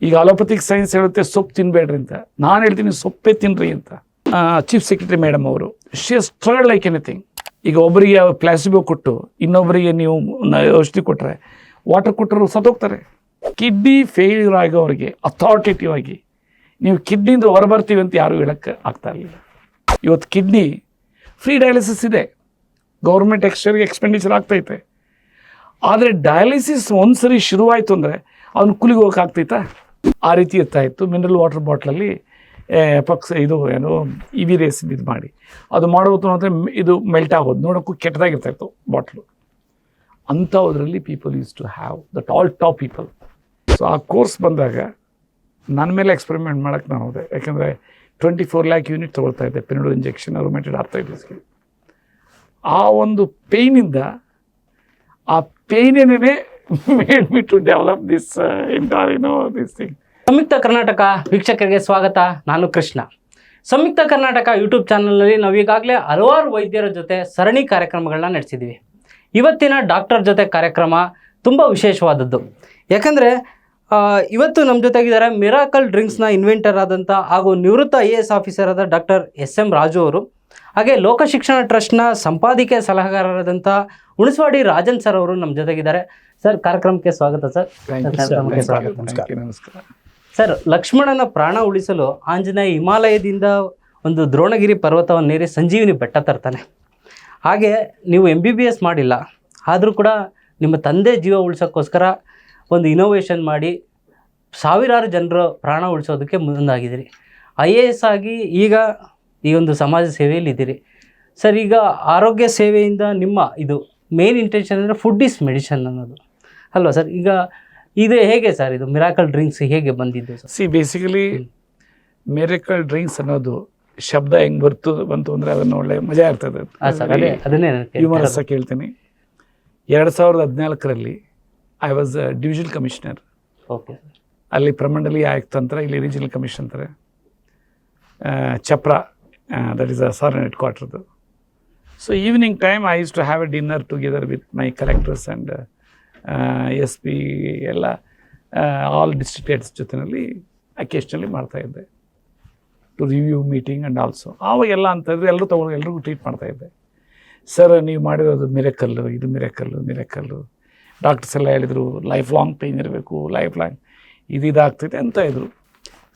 ಈಗ allopathic science ಹೇಳುತ್ತೆ ಸೊಪ್ಪು ತಿನ್ಬೇಡ್ರಿ ಅಂತ, ನಾನು ಹೇಳ್ತೀನಿ ಸೊಪ್ಪೇ ತಿನ್ರಿ ಅಂತ. ಚೀಫ್ ಸೆಕ್ರೆಟರಿ ಮೇಡಮ್ ಅವರು ಶಿ ಸ್ಟ್ರಗಲ್ ಲೈಕ್ ಎನಿಥಿಂಗ್. ಈಗ ಒಬ್ಬರಿಗೆ ಪ್ಲಾಸಿಬೋ ಕೊಟ್ಟು ಇನ್ನೊಬ್ಬರಿಗೆ ನೀವು ಔಷಧಿ ಕೊಟ್ಟರೆ, ವಾಟರ್ ಕೊಟ್ಟರು ಸತ್ತೋಗ್ತಾರೆ. ಕಿಡ್ನಿ ಫೇಲ್ಯೂರ್ ಆಗೋರಿಗೆ ಅಥಾರಿಟೇಟಿವ್ ಆಗಿ ನೀವು ಕಿಡ್ನಿಯಿಂದ ಹೊರಬರ್ತೀವಿ ಅಂತ ಯಾರೂ ಹೇಳಕ್ಕೆ ಆಗ್ತಾ ಇರಲಿಲ್ಲ. ಇವತ್ತು ಕಿಡ್ನಿ ಫ್ರೀ ಡಯಾಲಿಸಿಸ್ ಇದೆ, ಗೌರ್ಮೆಂಟ್ ಎಕ್ಸ್ಪೆಂಡಿಚರ್ ಆಗ್ತೈತೆ. ಆದರೆ ಡಯಾಲಿಸಿಸ್ ಒಂದ್ಸರಿ ಶುರುವಾಯಿತು ಅಂದರೆ ಅವ್ನು ಕೂಲಿಗೆ ಹೋಗೋಕ್ಕಾಗ್ತೈತಾ? ಆ ರೀತಿ ಇರ್ತಾಯಿತ್ತು. ಮಿನರಲ್ ವಾಟರ್ ಬಾಟ್ಲಲ್ಲಿ ಇದು ಏನು ಇವಿ ರೇಸ್ ಇದು ಮಾಡಿ ಅದು ಮಾಡೋದು ಅಂದರೆ ಇದು ಮೆಲ್ಟ್ ಆಗೋದು ನೋಡೋಕ್ಕೂ ಕೆಟ್ಟದಾಗಿರ್ತಾಯಿತ್ತು ಬಾಟ್ಲು. ಅಂಥದ್ರಲ್ಲಿ people use to have that all top people. So ಆ ಕೋರ್ಸ್ ಬಂದಾಗ ನನ್ನ ಮೇಲೆ ಎಕ್ಸ್ಪೆರಿಮೆಂಟ್ ಮಾಡೋಕ್ಕೆ ನಾನು ಹೋದೆ. ಯಾಕೆಂದರೆ 24 lakh ಯೂನಿಟ್ ತೊಗೊಳ್ತಾ ಇದ್ದೆ ಪೆನಿಡೋಲ್ ಇಂಜೆಕ್ಷನ್ ರೂಮೆಟೆಡ್ ಆರ್ಥರೈಟಿಸ್ಗೆ. ಆ ಒಂದು ಪೇಯ್ನಿಂದ ಆ ಪೇಯ್ನೇನೇ made me to develop this this thing. Samyukta Karnataka ವೀಕ್ಷಕರಿಗೆ ಸ್ವಾಗತ. ನಾನು ಕೃಷ್ಣ. ಸಂಯುಕ್ತ ಕರ್ನಾಟಕ ಯೂಟ್ಯೂಬ್ ಚಾನಲ್ನಲ್ಲಿ ನಾವು ಈಗಾಗಲೇ ಹಲವಾರು ವೈದ್ಯರ ಜೊತೆ ಸರಣಿ ಕಾರ್ಯಕ್ರಮಗಳನ್ನ ನಡೆಸಿದ್ದೀವಿ. ಇವತ್ತಿನ ಡಾಕ್ಟರ್ ಜೊತೆ ಕಾರ್ಯಕ್ರಮ ತುಂಬ ವಿಶೇಷವಾದದ್ದು. ಯಾಕಂದರೆ ಇವತ್ತು ನಮ್ಮ ಜೊತೆಗಿದ್ದಾರೆ ಮಿರಾಕಲ್ ಡ್ರಿಂಕ್ಸ್ನ ಇನ್ವೆಂಟರ್ ಆದಂಥ ಹಾಗೂ ನಿವೃತ್ತ IAS ಆಫೀಸರ್ ಆದ ಡಾಕ್ಟರ್ SM ರಾಜು ಅವರು, ಹಾಗೆ ಲೋಕ ಶಿಕ್ಷಣ ಟ್ರಸ್ಟ್ನ ಸಂಪಾದಕೀಯ ಸಲಹೆಗಾರರಾದಂಥ ಹುಣಸವಾಡಿ ರಾಜನ್ ಸರ್ ಅವರು ನಮ್ಮ ಜೊತೆಗಿದ್ದಾರೆ. ಸರ್, ಕಾರ್ಯಕ್ರಮಕ್ಕೆ ಸ್ವಾಗತ ಸರ್. ನಮಸ್ಕಾರ ಸರ್, ಲಕ್ಷ್ಮಣನ ಪ್ರಾಣ ಉಳಿಸಲು ಆಂಜನೇಯ ಹಿಮಾಲಯದಿಂದ ಒಂದು ದ್ರೋಣಗಿರಿ ಪರ್ವತವನ್ನೇರಿ ಸಂಜೀವಿನಿ ಬೆಟ್ಟ ತರ್ತಾನೆ. ಹಾಗೆ ನೀವು MBBS ಮಾಡಿಲ್ಲ, ಆದರೂ ಕೂಡ ನಿಮ್ಮ ತಂದೆ ಜೀವ ಉಳಿಸೋಕ್ಕೋಸ್ಕರ ಒಂದು ಇನೋವೇಷನ್ ಮಾಡಿ ಸಾವಿರಾರು ಜನರ ಪ್ರಾಣ ಉಳಿಸೋದಕ್ಕೆ ಮುಂದಾಗಿದ್ದೀರಿ. IAS ಆಗಿ ಈಗ ಈ ಒಂದು ಸಮಾಜ ಸೇವೆಯಲ್ಲಿ ಇದ್ದೀರಿ. ಸರ್, ಈಗ ಆರೋಗ್ಯ ಸೇವೆಯಿಂದ ನಿಮ್ಮ ಇದು ಮೇನ್ ಇಂಟೆನ್ಷನ್ ಅಂದರೆ ಫುಡ್ ಈಸ್ ಮೆಡಿಷನ್ ಅನ್ನೋದು ಅಲ್ವಾ ಸರ್? ಈಗ ಇದು ಹೇಗೆ ಸರ್, ಇದು ಮಿರಾಕಲ್ ಡ್ರಿಂಕ್ಸ್ ಹೇಗೆ ಬಂದಿದ್ದು ಸರ್? ಬೇಸಿಕಲಿ ಮಿರಾಕಲ್ ಡ್ರಿಂಕ್ಸ್ ಅನ್ನೋದು ಶಬ್ದ ಹೆಂಗೆ ಬಂತು ಅಂದರೆ ಅದನ್ನು ಒಳ್ಳೆ ಮಜಾ ಇರ್ತದೆ. ಅದನ್ನೇ ಹ್ಯೂಮರಸ್ ಕೇಳ್ತೀನಿ. 2014 I was divisional commissioner. Okay. ಅಲ್ಲಿ ಪ್ರಮಂಡಲಿ ಆಯುಕ್ತ ಅಂತಾರೆ, ಇಲ್ಲಿ ರೀಜನಲ್ ಕಮಿಷನ್ ಅಂತಾರೆ. Chapra, that is Saran head ಕ್ವಾರ್ಟರ್ದು. So evening time I use to have a dinner together with my collectors and SP ಎಲ್ಲ ಆಲ್ ಡಿಸ್ಟ್ರಿಕ್ಟ್ ಹೆಡ್ಸ್ ಜೊತೆಯಲ್ಲಿ ಅಕೇಶ್ನಲಿ ಮಾಡ್ತಾಯಿದ್ದೆ to review meeting and also. ಆವಾಗೆಲ್ಲ ಅಂತಂದರೆ ಎಲ್ಲರೂ ತೊಗೊಂಡು ಎಲ್ರಿಗೂ ಟ್ರೀಟ್ ಮಾಡ್ತಾಯಿದ್ದೆ. ಸರ್, ನೀವು ಮಾಡಿರೋದು ಮಿರಾಕಲ್ಲು, ಇದು ಮಿರಾಕಲ್ಲು. ಡಾಕ್ಟರ್ಸ್ ಎಲ್ಲ ಹೇಳಿದರು ಲೈಫ್ ಲಾಂಗ್ ಪೇಯ್ನ್ ಇರಬೇಕು, ಲೈಫ್ ಲಾಂಗ್ ಇದಾಗ್ತೈತೆ ಅಂತ ಇದ್ರು.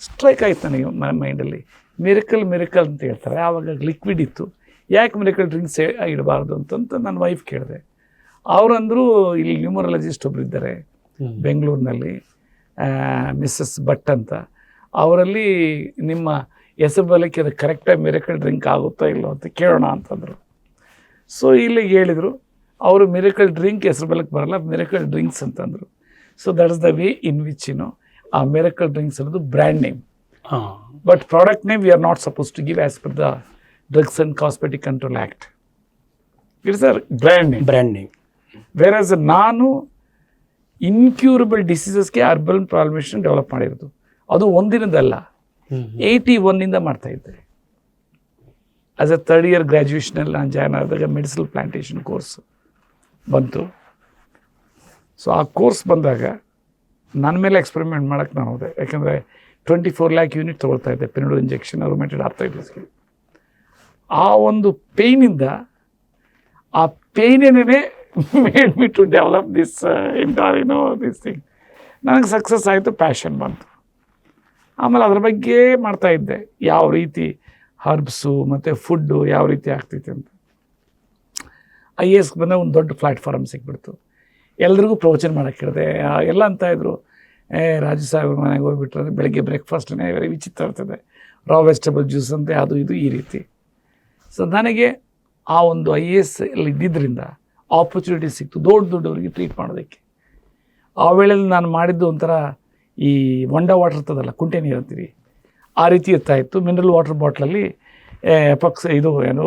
ಸ್ಟ್ರೈಕ್ ಆಯ್ತು ನನಗೆ ಮೈಂಡಲ್ಲಿ. ಮಿರಾಕಲ್ ಅಂತ ಹೇಳ್ತಾರೆ. ಆವಾಗ ಲಿಕ್ವಿಡ್ ಇತ್ತು, ಯಾಕೆ ಮಿರಾಕಲ್ ಡ್ರಿಂಕ್ಸ್ ಇಡಬಾರ್ದು ಅಂತ ನನ್ನ ವೈಫ್ ಕೇಳಿದೆ. ಅವರಂದರು ಇಲ್ಲಿ ನ್ಯೂಮರಾಲಜಿಸ್ಟ್ ಒಬ್ರು ಇದ್ದಾರೆ ಬೆಂಗಳೂರಿನಲ್ಲಿ, ಮಿಸ್ಸಸ್ ಭಟ್ ಅಂತ. ಅವರಲ್ಲಿ ನಿಮ್ಮ ಹೆಸರು ಬಲಕ್ಕೆ ಅದು ಕರೆಕ್ಟಾಗಿ ಮಿರಾಕಲ್ ಡ್ರಿಂಕ್ ಆಗುತ್ತಾ ಇಲ್ಲೋ ಅಂತ ಕೇಳೋಣ ಅಂತಂದರು. ಸೊ ಇಲ್ಲಿಗೆ ಹೇಳಿದರು ಅವರು, ಮಿರಾಕಲ್ ಡ್ರಿಂಕ್ ಹೆಸರು ಬಲಕ್ಕೆ ಬರಲ್ಲ, ಮಿರಾಕಲ್ ಡ್ರಿಂಕ್ಸ್ ಅಂತಂದರು. So that is the way in which ಆ ಮಿರಾಕಲ್ ಡ್ರಿಂಕ್ಸ್ ಅನ್ನೋದು brand name. But product name we are not suppose to give as per the drugs and cosmetic control act. It's a brand name. Whereas ನಾನು incurable ಡಿಸೀಸಸ್ಗೆ herbal formulation develop ಮಾಡಿರೋದು. ಅದು ಒಂದಿನದಲ್ಲ, 81 ಮಾಡ್ತಾಯಿದ್ದೆ. As A 3rd year ಗ್ರ್ಯಾಜುಯೇಷನಲ್ಲಿ ನಾನು join ಆದಾಗ medicinal plantation course ಬಂತು. So ಆ course ಬಂದಾಗ ನನ್ನ ಮೇಲೆ ಎಕ್ಸ್ಪೆರಿಮೆಂಟ್ ಮಾಡೋಕ್ಕೆ ನಾನು ಹೋದೆ. ಯಾಕೆಂದರೆ 24 lakh ಯೂನಿಟ್ ತೊಗೊಳ್ತಾ ಇದ್ದೆ ಪೆನಿಡೋಲ್ ಇಂಜೆಕ್ಷನ್ ರೂಮೆಟೆಡ್ ಆರ್ಥರೈಟಿಸ್ಗೆ. ಆ ಒಂದು ಪೇಯ್ನಿಂದ ಆ ಪೇಯ್ನೇನೇ made me to develop this this thing. ನನಗೆ ಸಕ್ಸಸ್ ಆಯಿತು, ಪ್ಯಾಷನ್ ಬಂತು. ಆಮೇಲೆ ಅದ್ರ ಬಗ್ಗೆ ಮಾಡ್ತಾಯಿದ್ದೆ, ಯಾವ ರೀತಿ ಹರ್ಬ್ಸು ಮತ್ತು ಫುಡ್ಡು ಯಾವ ರೀತಿ ಆಗ್ತೈತೆ ಅಂತ. IAS ಬಂದಾಗ ಒಂದು ದೊಡ್ಡ ಪ್ಲ್ಯಾಟ್ಫಾರ್ಮ್ ಸಿಕ್ಬಿಡ್ತು. ಎಲ್ರಿಗೂ ಪ್ರವಚನ ಮಾಡೋಕ್ಕೆ ಹೇಳಿದೆ. ಎಲ್ಲ ಅಂತಾಯಿದ್ರು, ರಾಜು ಸಾಹೇಬ್ರ ಮನೆಗೆ ಹೋಗ್ಬಿಟ್ರೆ ಬೆಳಗ್ಗೆ ಬ್ರೇಕ್ಫಾಸ್ಟೇ ವೆರಿ ವಿಚಿತ್ರ ಇರ್ತದೆ, ರಾ ವೆಜಿಟಬಲ್ ಜ್ಯೂಸ್ ಅಂತೆ, ಅದು ಇದು ಈ ರೀತಿ. ಸೊ ನನಗೆ ಆ ಒಂದು IAS ಅಲ್ಲಿ ಇದ್ದಿದ್ದರಿಂದ ಆಪರ್ಚುನಿಟಿ ಸಿಕ್ತು ದೊಡ್ಡವರಿಗೆ ಟ್ರೀಟ್ ಮಾಡೋದಕ್ಕೆ. ಆ ವೇಳೆಯಲ್ಲಿ ನಾನು ಮಾಡಿದ್ದು ಒಂಥರ ಈ ವಂಡ ವಾಟರ್ ಇರ್ತದಲ್ಲ, ಕುಂಟೆ ನೀರು ಅಂತೀವಿ, ಆ ರೀತಿ ಇರ್ತಾಯಿತ್ತು. ಮಿನರಲ್ ವಾಟರ್ ಬಾಟ್ಲಲ್ಲಿ ಇದು ಏನು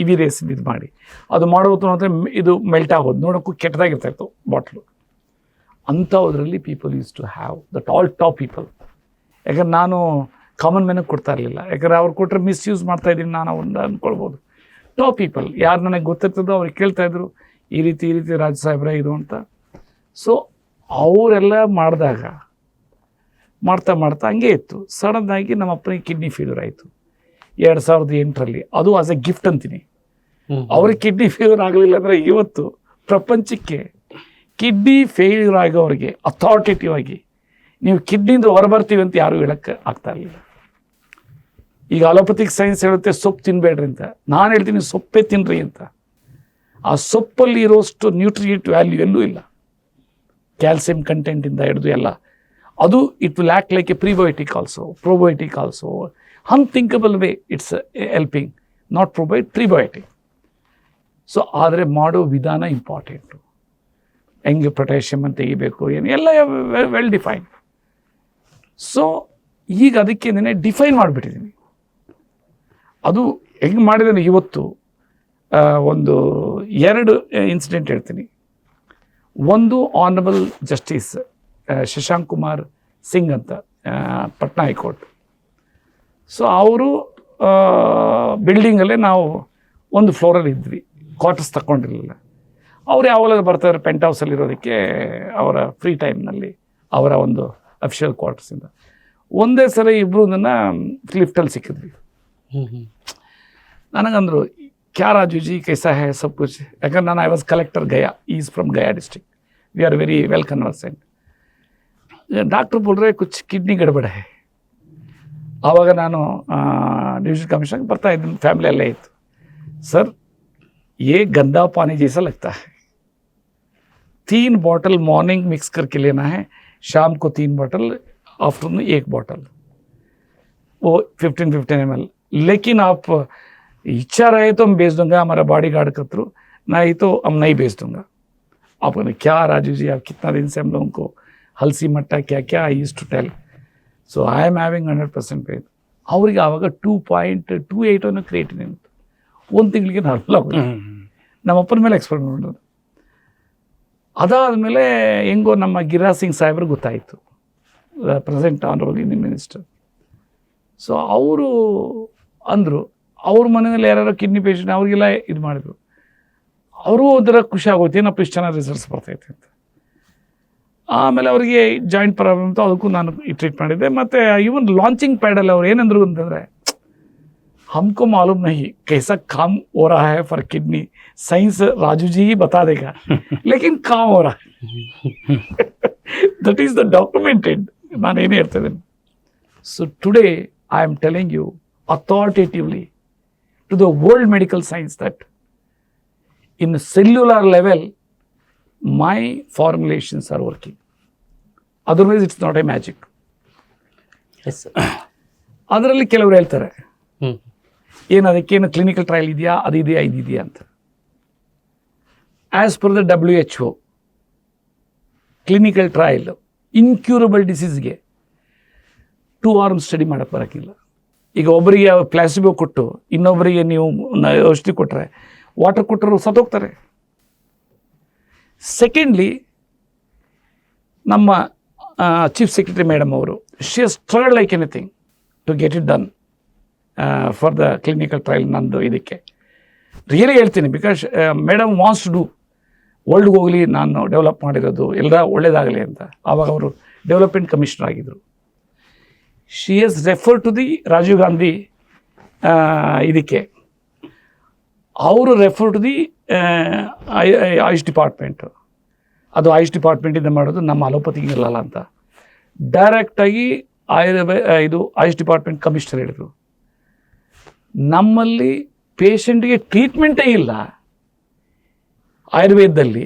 ಇವಿ ರೇಸ್ ಇದು ಮಾಡಿ ಅದು ಮಾಡೋದು ಅಂದರೆ ಇದು ಮೆಲ್ಟ್ ಆಗೋದು ನೋಡೋಕ್ಕೂ ಕೆಟ್ಟದಾಗಿರ್ತಾಯಿತ್ತು ಬಾಟ್ಲು. ಅಂಥದ್ರಲ್ಲಿ people use to have that all top people. ಯಾಕಂದ್ರೆ ನಾನು ಕಾಮನ್ ಮೆನ್ಗೆ ಕೊಡ್ತಾ ಇರಲಿಲ್ಲ, ಯಾಕಂದರೆ ಅವ್ರು ಕೊಟ್ಟರೆ ಮಿಸ್ಯೂಸ್ ಮಾಡ್ತಾಯಿದ್ದೀನಿ ನಾನು ಒಂದು ಅಂದ್ಕೊಳ್ಬೋದು. ಟಾಪ್ ಪೀಪಲ್ ಯಾರು ನನಗೆ ಗೊತ್ತಿರ್ತದೋ ಅವ್ರಿಗೆ ಕೇಳ್ತಾಯಿದ್ರು, ಈ ರೀತಿ ರಾಜು ಸಾಹೇಬ್ರೆ ಇದು ಅಂತ. ಸೊ ಅವರೆಲ್ಲ ಮಾಡಿದಾಗ ಮಾಡ್ತಾ ಮಾಡ್ತಾ ಹಂಗೆ ಇತ್ತು. ಸಡನ್ನಾಗಿ ನಮ್ಮ ಅಪ್ಪನಿಗೆ ಕಿಡ್ನಿ ಫೇಲ್ಯೂರ್ ಆಯಿತು 2008ರಲ್ಲಿ. ಅದು ಆಸ್ ಎ ಗಿಫ್ಟ್ ಅಂತೀನಿ. ಅವ್ರಿಗೆ ಕಿಡ್ನಿ ಫೇಲ್ಯೂರ್ ಆಗಲಿಲ್ಲ ಅಂದರೆ ಇವತ್ತು ಪ್ರಪಂಚಕ್ಕೆ ಕಿಡ್ನಿ ಫೇಲ್ಯೂರ್ ಆಗೋರಿಗೆ ಅಥಾರಿಟೇಟಿವ್ ಆಗಿ ನೀವು ಕಿಡ್ನಿಯಿಂದ ಹೊರಬರ್ತೀವಿ ಅಂತ ಯಾರೂ ಹೇಳಕ್ಕೆ ಆಗ್ತಾ ಇರಲಿಲ್ಲ. ಈಗ ಅಲೋಪತಿಕ್ ಸೈನ್ಸ್ ಹೇಳುತ್ತೆ ಸೊಪ್ಪು ತಿನ್ನಬೇಡ್ರಿ ಅಂತ. ನಾನು ಹೇಳ್ತೀನಿ ಸೊಪ್ಪೇ ತಿನ್ನಿರಿ ಅಂತ. ಆ ಸೊಪ್ಪಲ್ಲಿ ಇರೋಷ್ಟು ನ್ಯೂಟ್ರಿಯೆಂಟ್ ವ್ಯಾಲ್ಯೂ ಎಲ್ಲೂ ಇಲ್ಲ. ಕ್ಯಾಲ್ಸಿಯಂ ಕಂಟೆಂಟಿಂದ ಹಿಡಿದು ಎಲ್ಲ ಅದು it will act like a prebiotic also, probiotic also. Unthinkable way it's helping, not prebiotic. So ಆದರೆ ಮಾಡೋ ವಿಧಾನ ಇಂಪಾರ್ಟೆಂಟು. ಹೆಂಗೆ ಪೊಟ್ಯಾಷಿಯಮ್ ತೆಗಿಬೇಕು ಏನು ಎಲ್ಲ ವೆಲ್ ಡಿಫೈನ್ಡ್. ಸೊ ಈಗ ಅದಕ್ಕೆ ಡಿಫೈನ್ ಮಾಡಿಬಿಟ್ಟಿದ್ದೀನಿ. ಅದು ಹೆಂಗೆ ಮಾಡಿದ್ರೆ ಇವತ್ತು ಒಂದು 2 ಇನ್ಸಿಡೆಂಟ್ ಹೇಳ್ತೀನಿ. ಒಂದು ಆನರಬಲ್ ಜಸ್ಟಿಸ್ ಶಶಾಂಕ್ ಕುಮಾರ್ ಸಿಂಗ್ ಅಂತ, ಪಟ್ನಾ ಹೈಕೋರ್ಟ್. ಸೊ ಅವರು ಬಿಲ್ಡಿಂಗಲ್ಲೇ ನಾವು ಒಂದು ಫ್ಲೋರಲ್ಲಿ ಇದ್ವಿ, ಕ್ವಾರ್ಟರ್ಸ್ ತಗೊಂಡಿರಲಿಲ್ಲ. ಅವ್ರು ಯಾವಾಗಲೂ ಬರ್ತಾರೆ ಪೆಂಟ್ ಹೌಸಲ್ಲಿ ಇರೋದಕ್ಕೆ ಅವರ ಫ್ರೀ ಟೈಮ್ನಲ್ಲಿ, ಅವರ ಒಂದು ಅಫಿಷಿಯಲ್ ಕ್ವಾರ್ಟರ್ಸಿಂದ. ಒಂದೇ ಸಲ ಇಬ್ಬರು ನನ್ನ ಲಿಫ್ಟಲ್ಲಿ ಸಿಕ್ಕಿದ್ವಿ. ನನಗಂದರು ಕ್ಯಾ ರಾಜು ಜಿ ಕೈಸಾ ಹೈ ಸಬ್ ಕುಚ್, ಯಾಕಂದ್ರೆ ನಾನು I was collector Gaya, is from Gaya district, we are very well conversant. Doctor ಬೋಲ್ರೆ ಕುಚ್ ಕಿಡ್ನಿ ಗಡ್ಬಡ ಹೈ. ಆವಾಗ ನಾನು ಡಿವಿಷನ್ ಕಮಿಷನ್ಗೆ ಬರ್ತಾ ಇದ್ದೀನಿ, ಫ್ಯಾಮಿಲಿ ಅಲ್ಲೇ ಇತ್ತು. ಸರ್ ये गंदा पानी जैसा लगता है, 3 बॉटल मॉर्निंग मिक्स करके लेना है, शाम को 3 बॉटल, आफ्टरनून 1 बॉटल, वो 15 ml. लेकिन आप इच्छा रहे तो हम भेज दूंगा हमारा बॉडी गार्ड के थ्रू, नहीं तो हम नहीं भेज दूंगा. आप कहते क्या राजू जी, आप कितना दिन से हम लोगों को हलसी मट्टा क्या क्या I used to tell. So I am having 100% faith. ಅವ್ರಿಗೆ ಆವಾಗ 2.28 ಅನ್ನೋ ಕ್ರಿಯೇಟಿನ್ ಇತ್ತು. 1 ತಿಂಗಳಿಗೆ ನಾರ್ಮಲ್ ಆಗೋದು. ನಮ್ಮಪ್ಪನ ಮೇಲೆ ಎಕ್ಸ್ಪೆರಿಮೆಂಟ್ ಮಾಡೋದು. ಅದಾದಮೇಲೆ ಹೆಂಗೋ ನಮ್ಮ ಗಿರಿರಾಜ್ ಸಿಂಗ್ ಸಾಹೇಬ್ರಿಗೆ ಗೊತ್ತಾಯಿತು, present honourable Indian minister. So ಅವರು ಅಂದರು, ಅವ್ರ ಮನೆಯಲ್ಲಿ ಯಾರ್ಯಾರೋ ಕಿಡ್ನಿ ಪೇಷಂಟ್ ಅವ್ರಿಗೆಲ್ಲ ಇದು ಮಾಡಿದ್ರು. ಅವರು ಒಂಥರ ಖುಷಿ ಆಗೋಯ್ತು, ಏನಪ್ಪ ಇಷ್ಟು ಚೆನ್ನಾಗಿ ರಿಸಲ್ಟ್ಸ್ ಬರ್ತೈತೆ ಅಂತ. ಆಮೇಲೆ ಅವರಿಗೆ ಜಾಯಿಂಟ್ ಪ್ರಾಬ್ಲಮ್ ಅಂತ ಅದಕ್ಕೂ ನಾನು ಟ್ರೀಟ್ ಮಾಡಿದ್ದೆ. ಮತ್ತು ಈವನ್ ಲಾಂಚಿಂಗ್ ಪ್ಯಾಡಲ್ಲಿ ಅವ್ರು ಏನಂದ್ರು ಅಂತಂದರೆ, हमको मालूम नहीं कैसा काम हो रहा है for kidney, science Raju ji ही बता देगा, लेकिन काम हो रहा है. That is the documented. ನಾನು ಏನೇ ಹೇಳ್ತಿದ್ದೇನೆ. So today I am telling you authoritatively to the world medical science that in a cellular level my formulations are working. Otherwise it's not a magic. Yes sir. ಅದರಲ್ಲಿ ಕೆಲವರು ಹೇಳ್ತಾರೆ ಏನು ಅದಕ್ಕೇನು clinical trial ಇದೆಯಾ, ಅದಿದೆಯಾ ಇದಿದೆಯಾ ಅಂತ. As per the WHO clinical trial incurable ಡಿಸೀಸ್ಗೆ 2 ಆರ್ಮ್ ಸ್ಟಡಿ ಮಾಡೋಕ್ಕೆ ಬರೋಕ್ಕಿಲ್ಲ. ಈಗ ಒಬ್ಬರಿಗೆ ಪ್ಲಾಸಿಬೋ ಕೊಟ್ಟು ಇನ್ನೊಬ್ಬರಿಗೆ ನೀವು ಔಷಧಿ ಕೊಟ್ಟರೆ, ವಾಟರ್ ಕೊಟ್ಟರು ಸತ್ತೋಗ್ತಾರೆ. ಸೆಕೆಂಡ್ಲಿ, ನಮ್ಮ ಚೀಫ್ ಸೆಕ್ರೆಟರಿ ಮೇಡಮ್ ಅವರು, she has tried like anything to get it done for the clinical trial. ನಂದು ಇದಕ್ಕೆ ರಿಯಲಿ ಹೇಳ್ತೀನಿ, because madam wants to do ವರ್ಲ್ಡ್ಗೆ ಹೋಗಲಿ, ನಾನು ಡೆವಲಪ್ ಮಾಡಿರೋದು ಎಲ್ಲ ಒಳ್ಳೇದಾಗಲಿ ಅಂತ. ಆವಾಗ ಅವರು ಡೆವಲಪ್ಮೆಂಟ್ ಕಮಿಷನರ್ ಆಗಿದ್ದರು. She has refer to the Rajiv Gandhi ಇದಕ್ಕೆ, ಅವರು refer to the Ayush department. ಅದು ಆಯುಷ್ ಡಿಪಾರ್ಟ್ಮೆಂಟಿಂದ ಮಾಡೋದು, ನಮ್ಮ ಅಲೋಪತಿಗೆ ಇರಲ್ಲ ಅಂತ. ಡೈರೆಕ್ಟಾಗಿ ಇದು ಆಯುಷ್ ಡಿಪಾರ್ಟ್ಮೆಂಟ್ ಕಮಿಷನರ್ ಹೇಳಿದರು, ನಮ್ಮಲ್ಲಿ ಪೇಷಂಟ್ಗೆ ಟ್ರೀಟ್ಮೆಂಟೇ ಇಲ್ಲ ಆಯುರ್ವೇದದಲ್ಲಿ,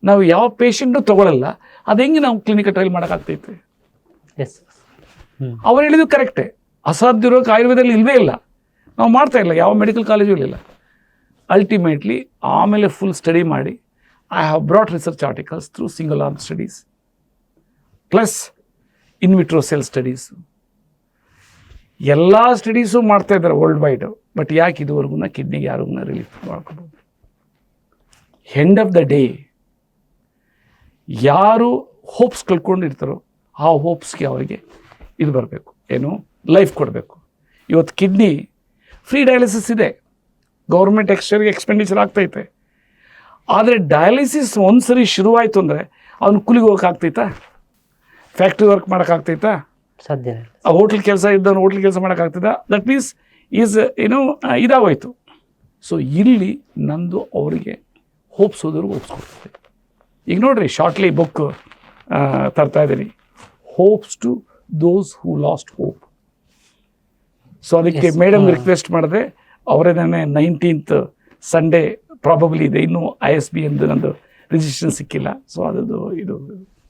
ನಾವು ಯಾವ ಪೇಷಂಟು ತೊಗೊಳ್ಳಲ್ಲ, ಅದು ಹೆಂಗೆ ನಾವು ಕ್ಲಿನಿಕಲ್ ಟ್ರಯಲ್ ಮಾಡೋಕ್ಕಾಗ್ತೈತೆ. ಎಸ್ ಅವ್ರು ಹೇಳಿದ್ದು ಕರೆಕ್ಟೇ. ಅಸಾಧ್ಯ ಇರೋಕ್ಕೆ ಆಯುರ್ವೇದದಲ್ಲಿ ಇಲ್ಲವೇ ಇಲ್ಲ, ನಾವು ಮಾಡ್ತಾ ಇಲ್ಲ, ಯಾವ ಮೆಡಿಕಲ್ ಕಾಲೇಜು ಇಲ್ಲ. ಅಲ್ಟಿಮೇಟ್ಲಿ ಆಮೇಲೆ ಫುಲ್ ಸ್ಟಡಿ ಮಾಡಿ I have brought research articles through single arm studies plus in vitro cell studies, ಎಲ್ಲ ಸ್ಟಡೀಸು ಮಾಡ್ತಾ ಇದ್ದಾರೆ ವರ್ಲ್ಡ್ ವೈಡ್. ಬಟ್ ಯಾಕೆ ಇದುವರೆಗೂ ಕಿಡ್ನಿಗೆ ಯಾರಿಗೂ ರಿಲೀಫ್ ಮಾಡ್ಕೋಬೋದು. ಎಂಡ್ ಆಫ್ ದ ಡೇ ಯಾರು ಹೋಪ್ಸ್ ಕಳ್ಕೊಂಡಿರ್ತಾರೋ ಆ ಹೋಪ್ಸ್ಗೆ ಅವರಿಗೆ ಇದು ಬರಬೇಕು, ಏನು ಲೈಫ್ ಕೊಡಬೇಕು. ಇವತ್ತು ಕಿಡ್ನಿ ಫ್ರೀ ಡಯಾಲಿಸಿಸ್ ಇದೆ, ಗೌರ್ಮೆಂಟ್ ಎಕ್ಸ್ಪೆಂಡಿಚರ್ ಆಗ್ತೈತೆ. ಆದರೆ ಡಯಾಲಿಸಿಸ್ ಒಂದು ಸರಿ ಶುರುವಾಯಿತು ಅಂದರೆ ಅವ್ನು ಕೂಲಿಗೆ ಹೋಗೋಕ್ಕಾಗ್ತೈತಾ, ಫ್ಯಾಕ್ಟ್ರಿ ವರ್ಕ್ ಮಾಡೋಕ್ಕಾಗ್ತೈತಾ, ಸಾಧ್ಯನೇ ಇಲ್ಲ. ಆ ಹೋಟ್ಲ್ ಕೆಲಸ ಇದ್ದವನು ಹೋಟ್ಲ್ ಕೆಲಸ ಮಾಡೋಕ್ಕಾಗ್ತದ? ದಟ್ ಮೀನ್ಸ್ ಈಸ್ ಇದಾಗೋಯ್ತು. ಸೊ ಇಲ್ಲಿ ನಂದು ಅವರಿಗೆ ಹೋಪ್ಸೋದ್ರಿಗೆ ಒಪ್ಸ್ಕೊಡ್ತದೆ. ಈಗ ನೋಡ್ರಿ, ಶಾರ್ಟ್ಲಿ ಬುಕ್ ತರ್ತಾ ಇದ್ದೀನಿ, hopes to those who lost hope. So ಅದಕ್ಕೆ ಮೇಡಮ್ ರಿಕ್ವೆಸ್ಟ್ ಮಾಡಿದೆ, ಅವರೇ ನಾನೇ 19th ಸಂಡೇ ಪ್ರಾಬಬ್ಲಿ ಇದೆ, ಇನ್ನೂ ISB ಎಂದು ನಂದು ರಿಜಿಸ್ಟ್ರೇಷನ್ ಸಿಕ್ಕಿಲ್ಲ. ಸೊ ಅದು ಇದು